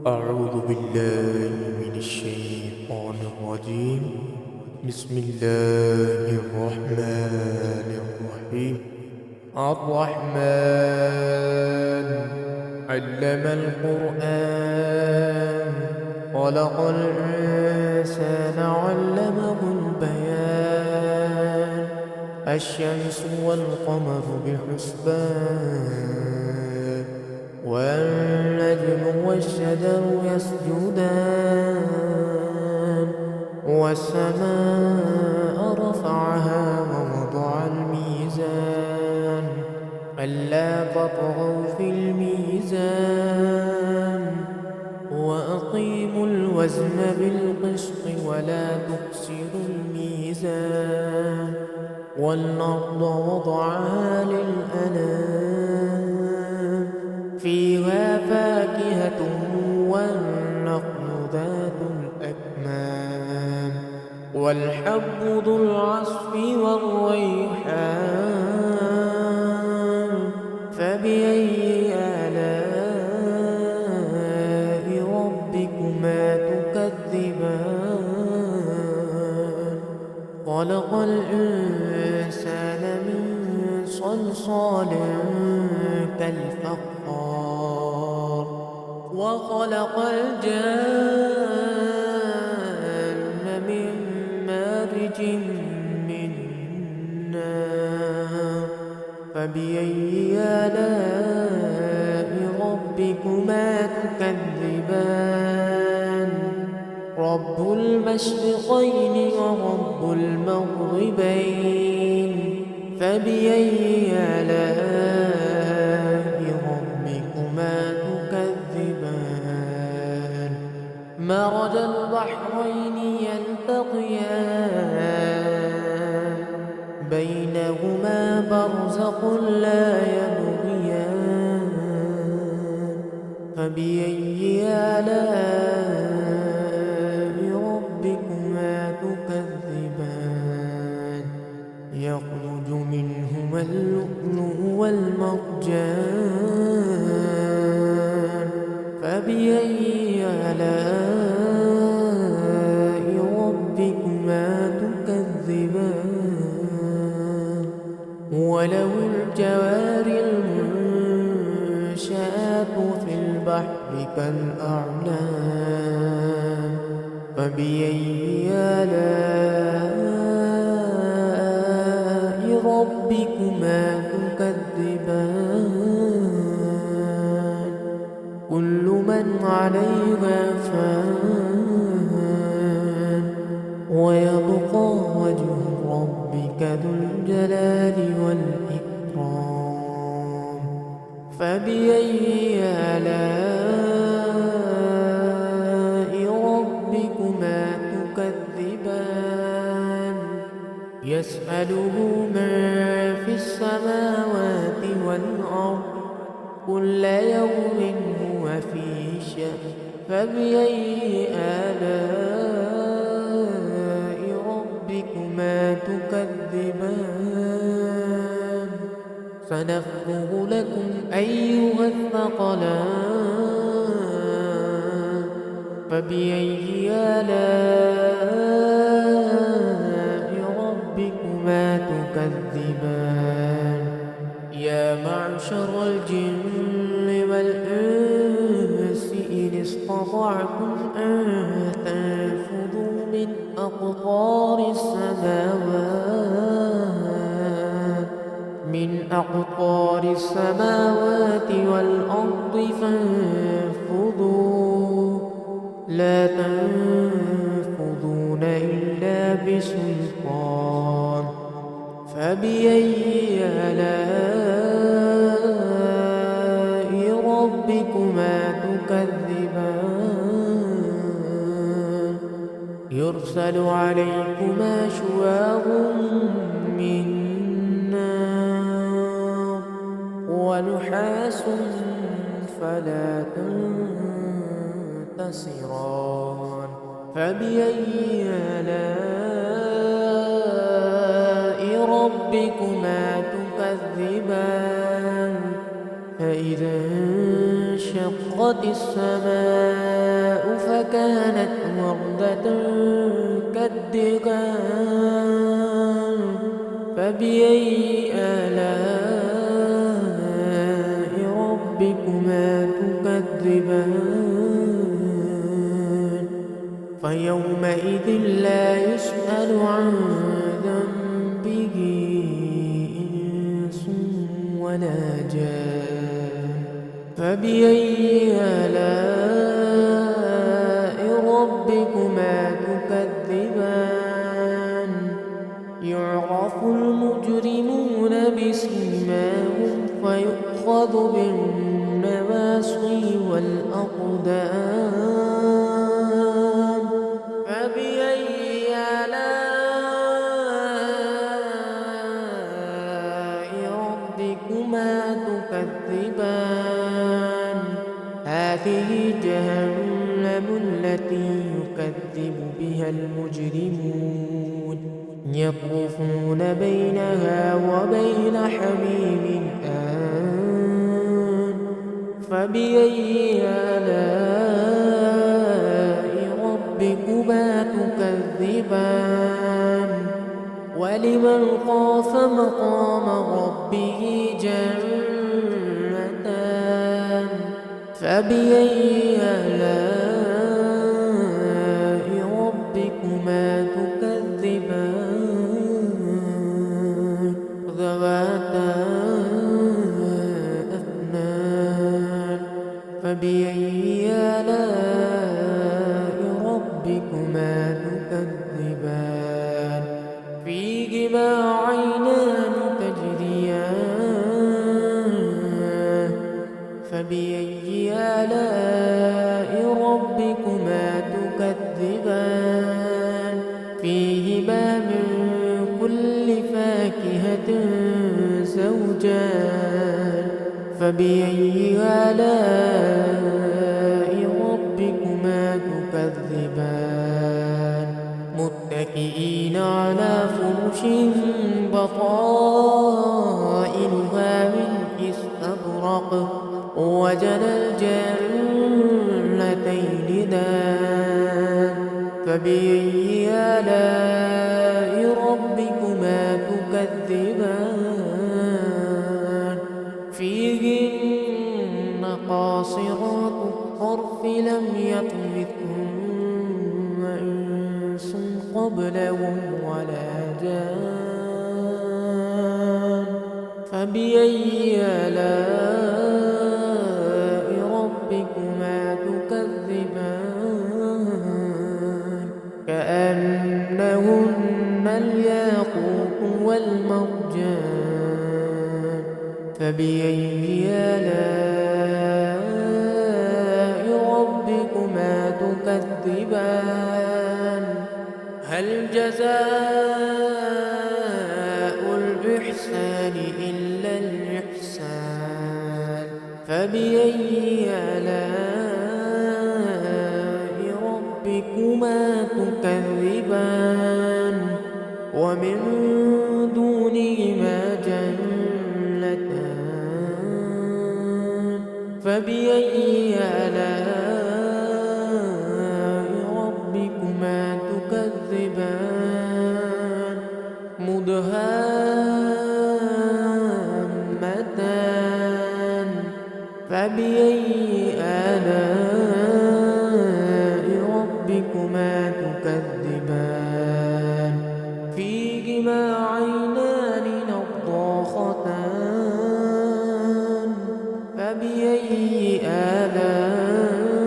أعوذ بالله من الشيطان الرجيم. بسم الله الرحمن الرحيم. الرحمن علم القرآن، خلق الإنسان علمه البيان. الشمس والقمر بحسبان، والنجم والشجر يسجدان. والسماء رفعها ووضع الميزان، ألا تطغوا في الميزان. وأقيموا الوزن بالقسط ولا تخسروا الميزان. والأرض وضعها للأنام، فيها فاكهة والنخل ذات الأكمام، والحب ذو العصف والريحان. فبأي آلاء ربكما تكذبان؟ خلق الإنسان من صلصال كالفخار، وخلق الجان من مارج من نار. فبأي آلاء ربكما تكذبان؟ رب المشرقين ورب المغربين. فبأي آلاء ربكما تكذبان؟ مرج البحرين يلتقيان، بينهما برزخ لا يبغيان. فبأي آلاء ربكما تكذبان؟ يخرج منهما اللؤلؤ والمرجان. فبأي آلاء ربكما تكذبان؟ وله الجوار المنشآت في البحر كالأعلام. فبأي آلاء ربكما تكذبان؟ كل من عليها فان، ويبقى وجه ربك ذو الجلال والإكرام. فبأي آلاء ربكما تكذبان؟ يسأله من في السماوات والأرض، كل يوم هو في شأن. فبأي آلاء ربكما تكذبان؟ سنفرغ لكم أيها الثقلان. فبأي آلاء ربكما تكذبان؟ يا معشر الجن والإنس إن استطعتم أن تنفذوا من أقطار السماوات والأرض فانفذوا، لا تنفذون إلا بسلطان. فبأي آلاء ربكما تكذبان؟ يرسل عليكما شواظ من نار، ونحاس فلا تنتصران. فبأي آلاء ربكما تكذبان؟ فإذا انشقت السماء كانت وردة كالدهان فبأي آلاء ربكما تكذبان فيومئذ لا يسأل عن ذنبه إنس ولا جان فبأي آلاء ربكما تكذبان يعرف المجرمون بسيماهم فيؤخذ بالنواصي والأقدام فبأي آلاء ربكما تكذبان هذه جهنم التي يكذب بها المجرمون يطوفون بينها وبين حميم آن فبأي آلاء ربكما تكذبان ولمن خاف مقام ربه جنتان فبأي آلاء ربكما تكذبان ذواتا أفنان فبأي آلاء ربكما تكذبان فيهما عينان تجريان فبأي آلاء ربكما تكذبان فيهما من كل فاكهة زوجان فبأي آلاء ربكما تكذبان متكئين على فرش بطائنها من استبرق وجنى الجنتين دان فبأي آلاء ربكما تكذبان فيهن قاصرات الطرف لم يطمثهن إنس قبلهم ولا جان فبأي آلاء ربكما تكذبان كأنهن الياقوت والمرجان فبأي آلاء ربكما تكذبان هل جزاء الإحسان إلا الإحسان فبأي آلاء ربكما تكذبان ومن دونهما جنتان فبأي آلاء ربكما تكذبان مدهامتان فبأي آلاء ربكما تكذبان فيهما عينان نضاختان فبأي آلاء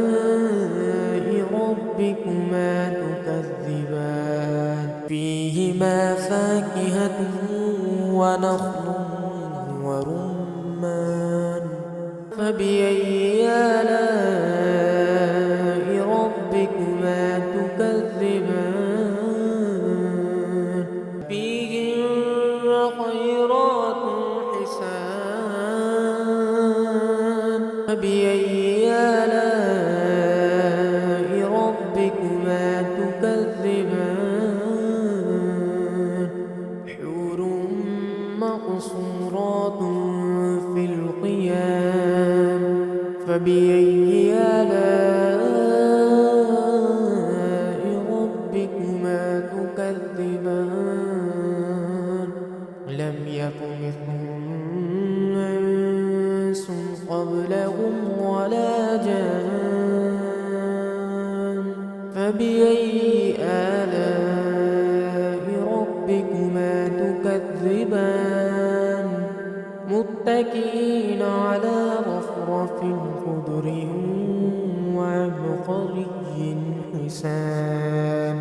فبأي آلاء ربكما تكذبان متكئين على رفرف خضر وعبقري حسان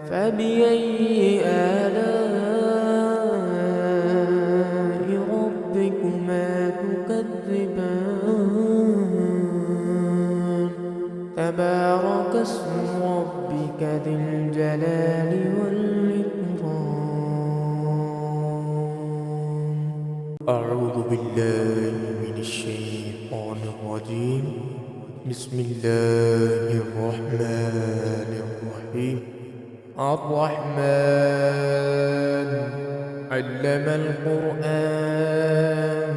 فبأي آلاء ربكما تكذبان تبارك اسم ربك ذي الجلال والإكرام. أعوذ بالله من الشيطان الرجيم. بسم الله الرحمن الرحيم. الرحمن علم القرآن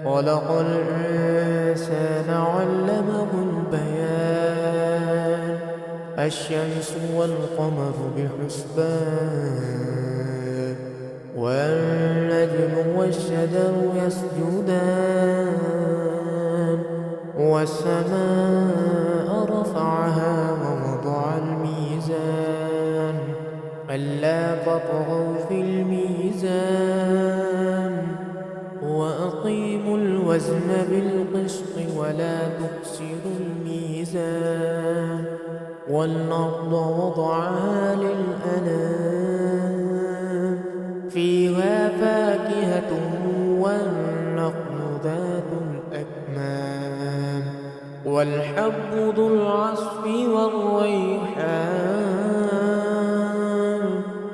خلق الإنسان علمه البيان الشمس والقمر بحسبان والنجم والشجر يسجدان والسماء رفعها ووضع الميزان ألا تطغوا في الميزان وأقيموا الوزن بالقسط ولا تخسروا الميزان والأرض وضعها للأنام فيها فاكهة والنخل ذات الأكمام والحب ذو العصف والريحان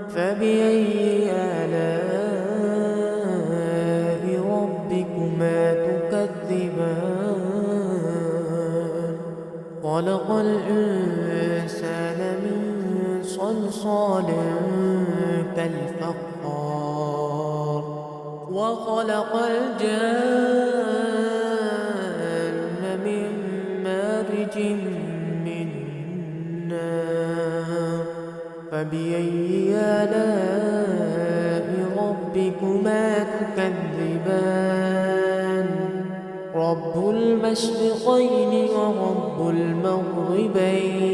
فبأي آلاء ربكما تكذبان خلق الإنسان من صلصال كالفخار وخلق الجان من مارج من نار فبأي آلاء ربكما تكذبان رب المشرقين ورب المغربين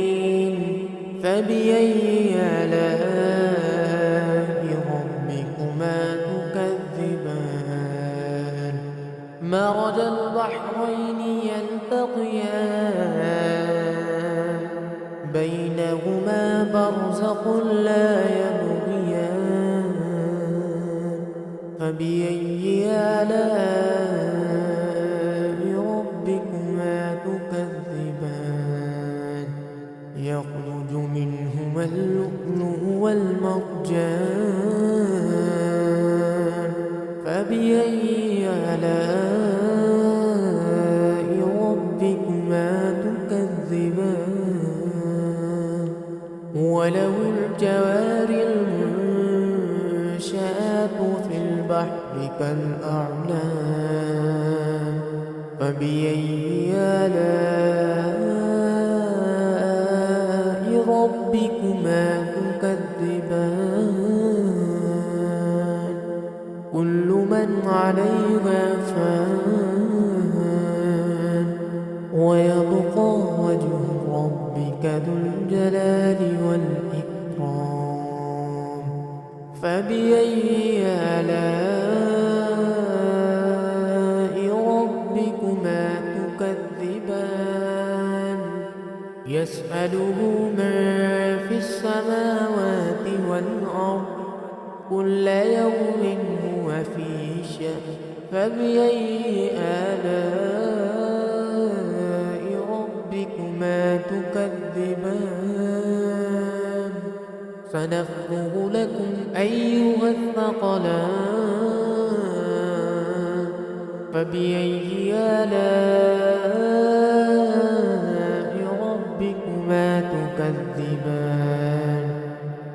فبأي آلاء ربكما تكذبان مرج البحرين يلتقيان بينهما برزخ لا يبغيان فبأي آلاء ربكما تكذبان يخرج منهما اللؤلؤ والمرجان فبأي آلاء ربكما تكذبان وله الجوار المنشآت في البحر كالأعلام فبأي آلاء ربكما تكذبان كل من عليها فان ويبقى وجه ربك ذو الجلال والإكرام فبأي آلاء ربكما تكذبان يسأله من في السماوات والأرض كل يوم هو في شأن فبأي آلاء ربكما تكذبان سنفرغ لكم أيها الثقلان فبأي آلاء ربكما تكذبان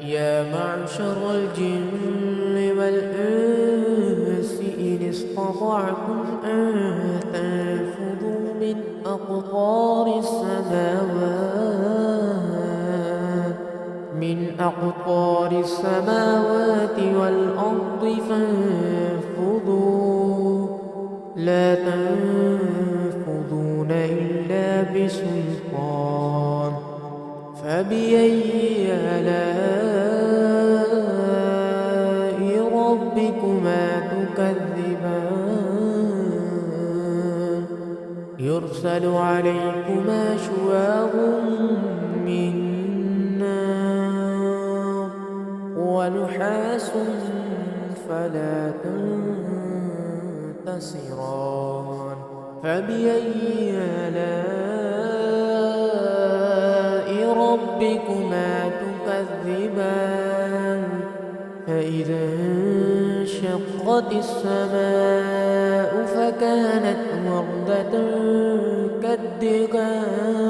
يا معشر الجن والإنس إن استطعتم أن تنفذوا من أقطار السماوات والأرض فانفذوا لا تنفذون إلا بسلطان فبأي آلاء ربكما تكذبان يرسل عليكما شواظ من نار ونحاس فلا تنتصران فبأي آلاء ربكما تكذبان فإذا انشقت السماء فكانت وردة كالدهان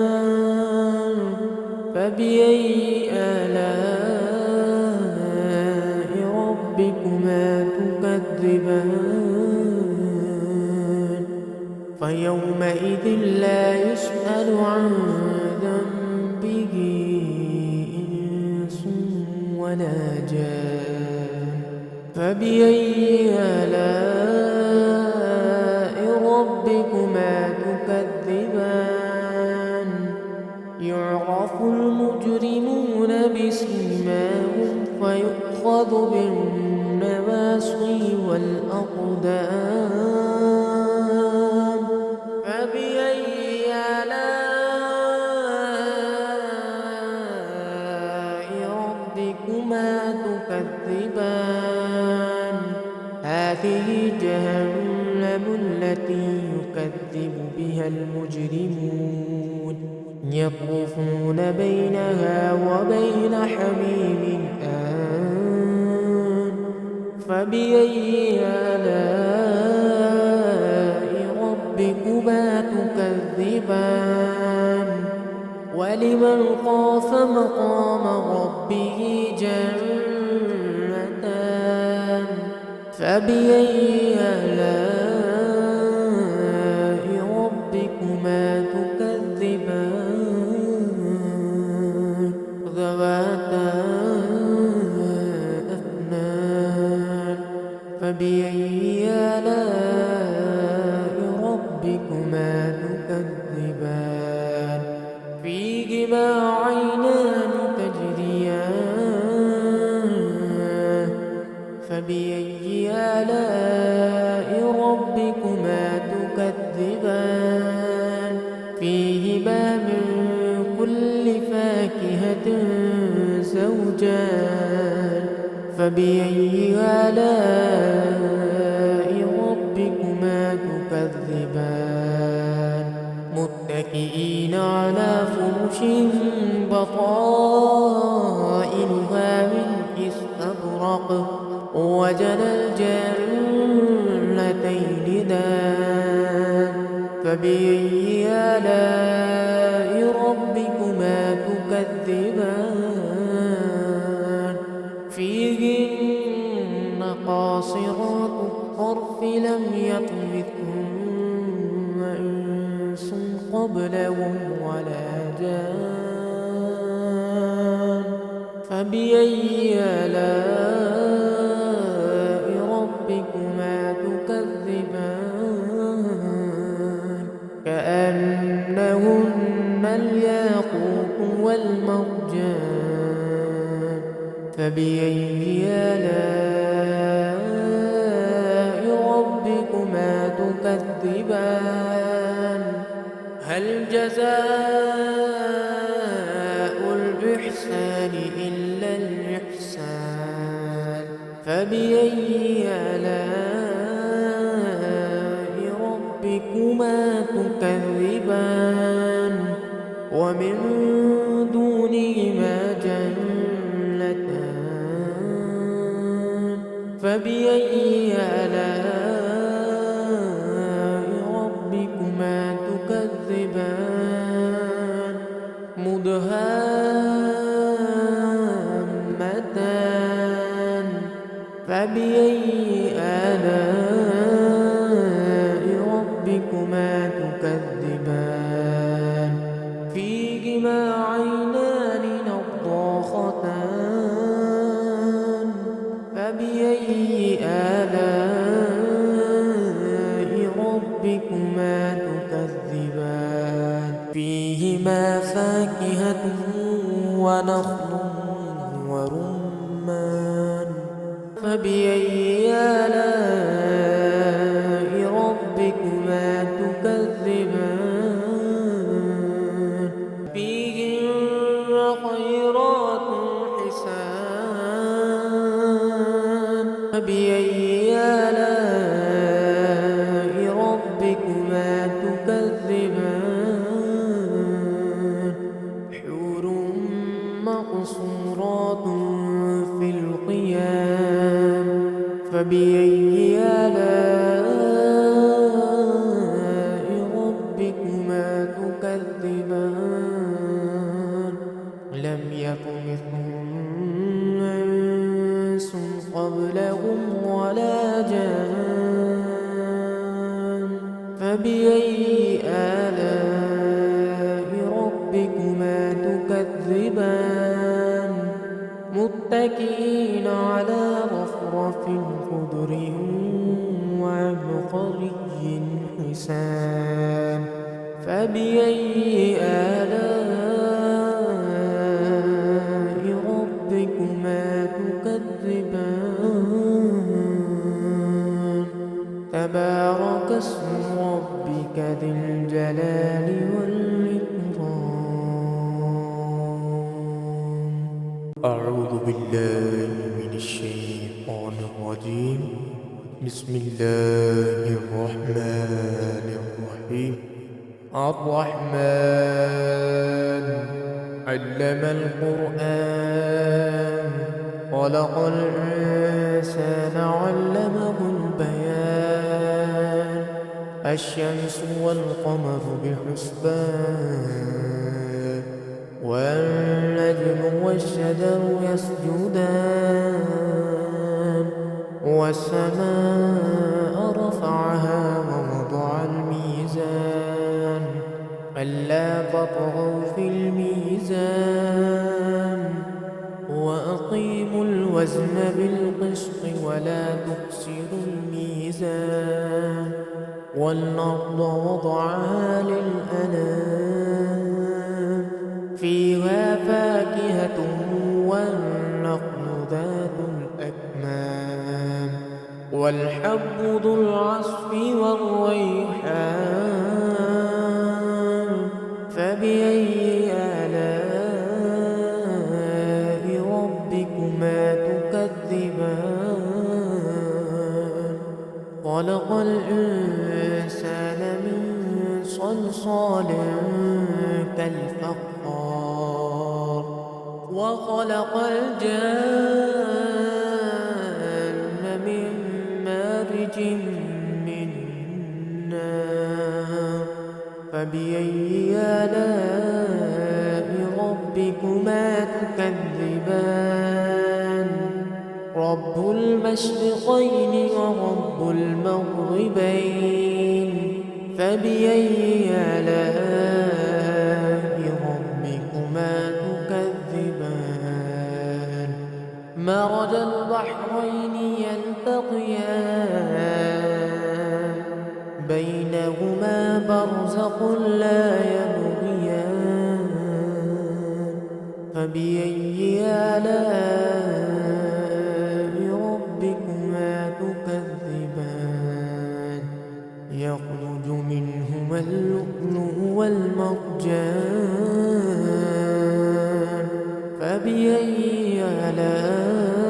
فبأي آلاء ربكما تكذبان فيومئذ لا يسأل عن ذنبه إنس ولا جان فبأي آلاء ربكما تكذبان يعرف المجرمون بسيماهم فيؤخذ بالنواصي والأقدام فبأي آلاء ربكما تكذبان هذه جهنم التي يكذب بها المجرمون يطوفون بينها وبين حميم آن فبأي آلاء ربكما تكذبان ولمن خاف مقام ربه جنتان فبأي آلاء ربكما تكذبان ذواتا أفنان فبأي آلاء ربكما تكذبان فيهما عينان تجريان فبأي آلاء ربكما تكذبان فيهما من كل فاكهة زوجان فبأي آلاء ربكما تكذبان متكئين على فرش بطائنها من استبرق وجنى الجنتين دان فبأي آلاء ربكما تكذبان فيهن قاصرات الطرف لم يطمثهن إنس قبلهم ولا جان فبأي آلاء ربكما تكذبان كأنهن الياقوت والمرجان فبأي آلاء ربكما تكذبان هل جزاء الإحسان إلا الإحسان فبأي آلاء ربكما تكذبان ومن دونهما جنتان فبأي آلاء ربكما تكذبان مدهامتان فبأي آلاء ربكما تكذبان فيهما عينان نضاختان فبأي آلاء ربكما تكذبان فيهما فاكهة ونخل ورمان فبأي آلاء ربكما تكذبان فيهن خيرات حسان فبأي آلاء ربكما تكذبان حور مقصورات في الخيام فبأي آلاء ربكما تكذبان لم يطمثهن إنس قبلهم ولا جان فبأي آلاء ربكما تكذبان متكئين على رفرف خضر وعبقري حسان فبأي آلاء ربكما تكذبان تبارك اسم ربك ذي الجلال والإكرام أعوذ بالله من الشيطان الرجيم بسم الله الرحمن الرحيم الرحمن علم القرآن خلق الإنسان علمه البيان الشمس والقمر بحسبان والنجم والشجر يسجدان والسماء رفعها ووضع الميزان ألا تطغوا في الميزان وأقيموا الوزن بالقسط ولا تخسروا الميزان والأرض وضعها للأنام فيها فاكهة والنخل ذات الأكمام والحب ذو العصف والريحان فبأي آلاء ربكما تكذبان خلق الإنسان من صلصال كالفخار وخلق الجان من مارج من نار فبأي آلاء ربكما تكذبان رب المشرقين ورب المغربين فبأي آلاء ربكما تكذبان مرج البحرين يلتقيان بينهما برزق لا يبغيان فبأي آلاء ربكما تكذبان يخرج منهما اللؤلؤ والمرجان فبأي آلاء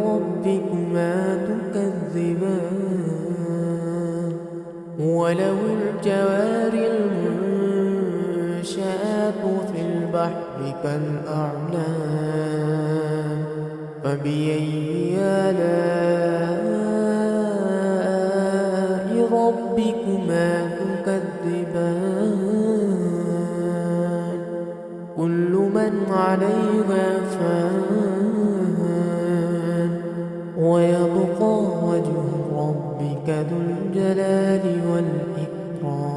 ربكما تكذبان وله الجوار المنشآت في البحر كالأعلام فبأي آلاء ربكما تكذبان كل من عليها فان ويبقى وجه ربك ذو الجلال والإكرام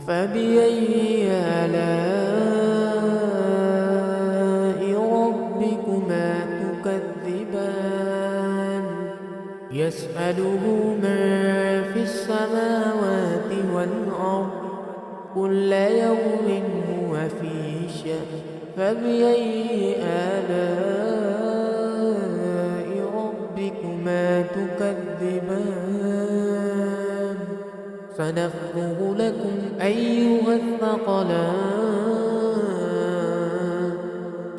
فبأي آلاء ربكما تكذبان يسأله من في السماوات والأرض كل يوم هو في شأن فبأي آلاء ربكما تكذبان سنفرغ لكم أيها الثقلان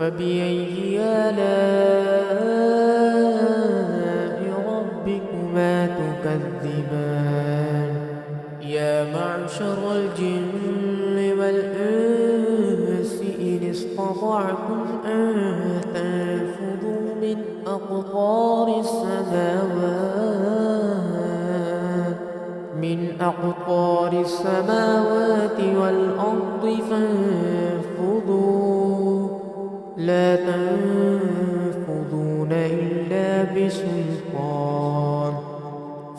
فبأي آلاء ربكما تكذبان يا معشر الجن والإنس إن استطعتم أن تنفذوا من أقطار السماوات والأرض فانفذوا لا تنفذون إلا بسلطان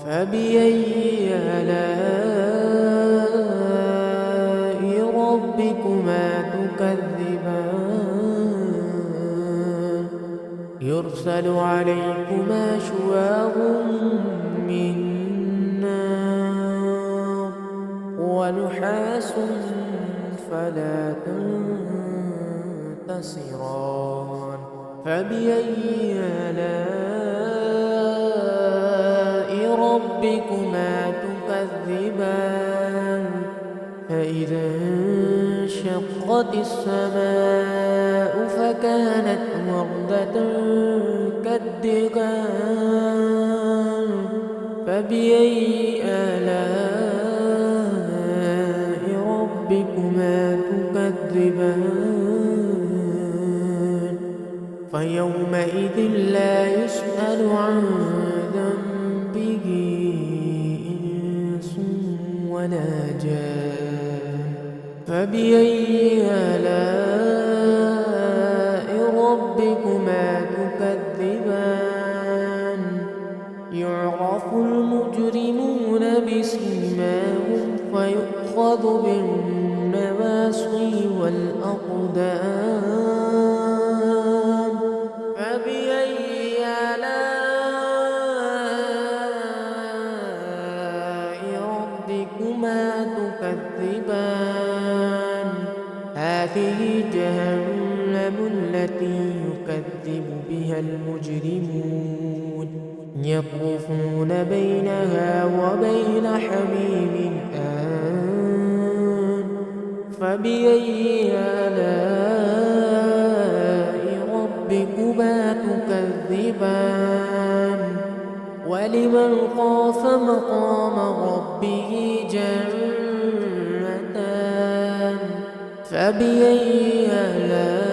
فبأي آلاء ربكما تكذبان يرسل عليكما شواظ من نار ونحاس فلا تنتصران فبأي آلاء ربكما تكذبان فإذا انشقت السماء فكانت وردة كالدهان فبأي آلاء ربكما تكذبان فيومئذ لا يسأل عن ذنبه إنس ولا جان فبأي آلاء ربكما تكذبان يعرف المجرمون بسيماهم فيؤخذ بالنواصي والأقدام فبأي آلاء ربكما تكذبان هذه جهنم التي يكذب بها المجرمون يطوفون بينها وبين حميم آن فبأي آلاء ربكما تكذبان ولمن خاف مقام ربه جنتان فبأي آلاء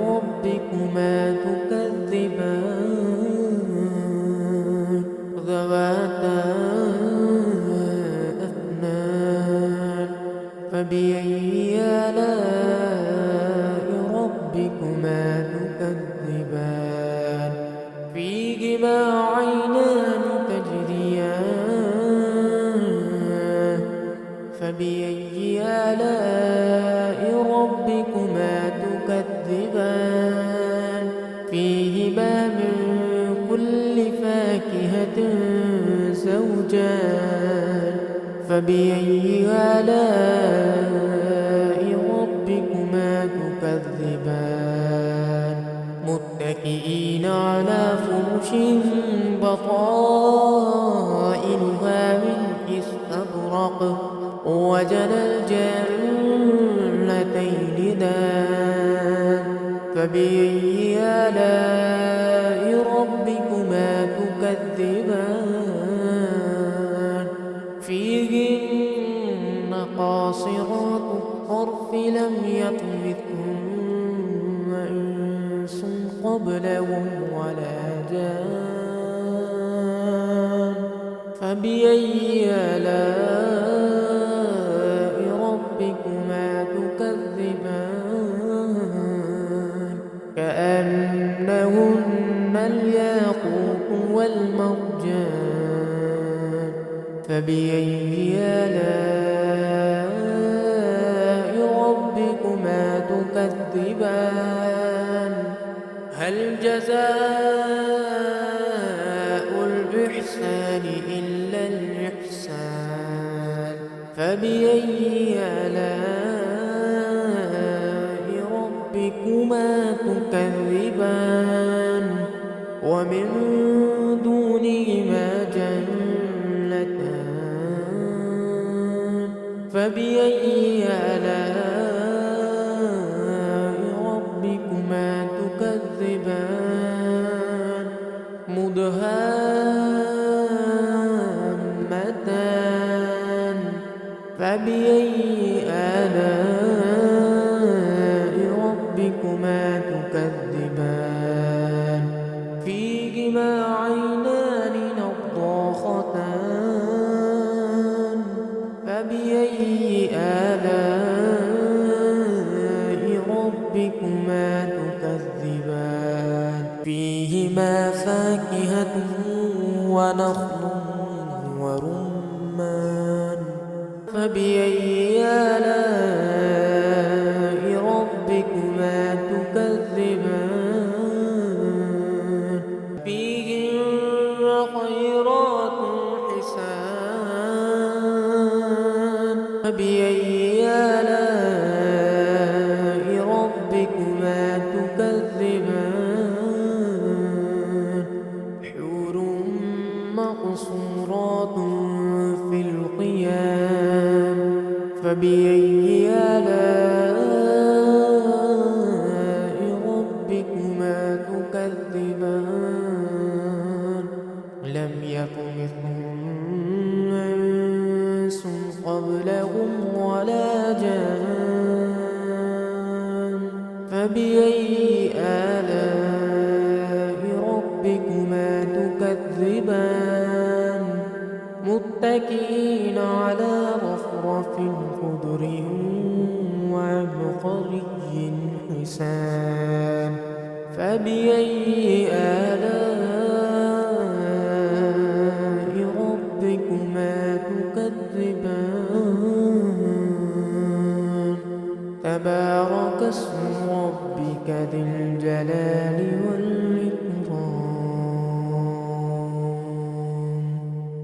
ربكما تكذبان ذواتا أفنان فبأي آلاء ربكما تكذبان فيهما عينان تجريان فبأي آلاء ربكما تكذبان فيهما من كل فاكهة زوجان فبأي آلاء ربكما تكذبان متكئين على فرش بطائنها من استبرق وجنى الجنتين دان فبأي آلاء ربكما تكذبان فيهن قاصرات الطرف لم يطمثهن إنس قبلهم ولا جان فبأي آلاء ربكما تكذبان كأنهن الياقوت والمرجان فبأي آلاء ربكما تكذبان هل جزاء الإحسان إلا الإحسان فبأي آلاء ربكما تكذبان ومن دونهما جنتان فبأي آلاء ربكما تكذبان مدهامتان فبأي آلاء ربكما تكذبان فيهما عينان نضاختان فبأي آلاء ربكما تكذبان فيهما فاكهة ونخل ورمان فبأي آلاء ربكما تكذبان فيهن خيرات حسان فبأي آلاء ربكما تكذبان حور مقصورات في الخيام فبأي آلاء ربكما تكذبان لم يطمثهن إنس قبلهم ولا جان فبأي آلاء ربكما تكذبان متكئين على رفرف خضر وعبقري حسان فبأي آلاء ربكما تكذبان تبارك اسم ربك ذي الجلال والإكرام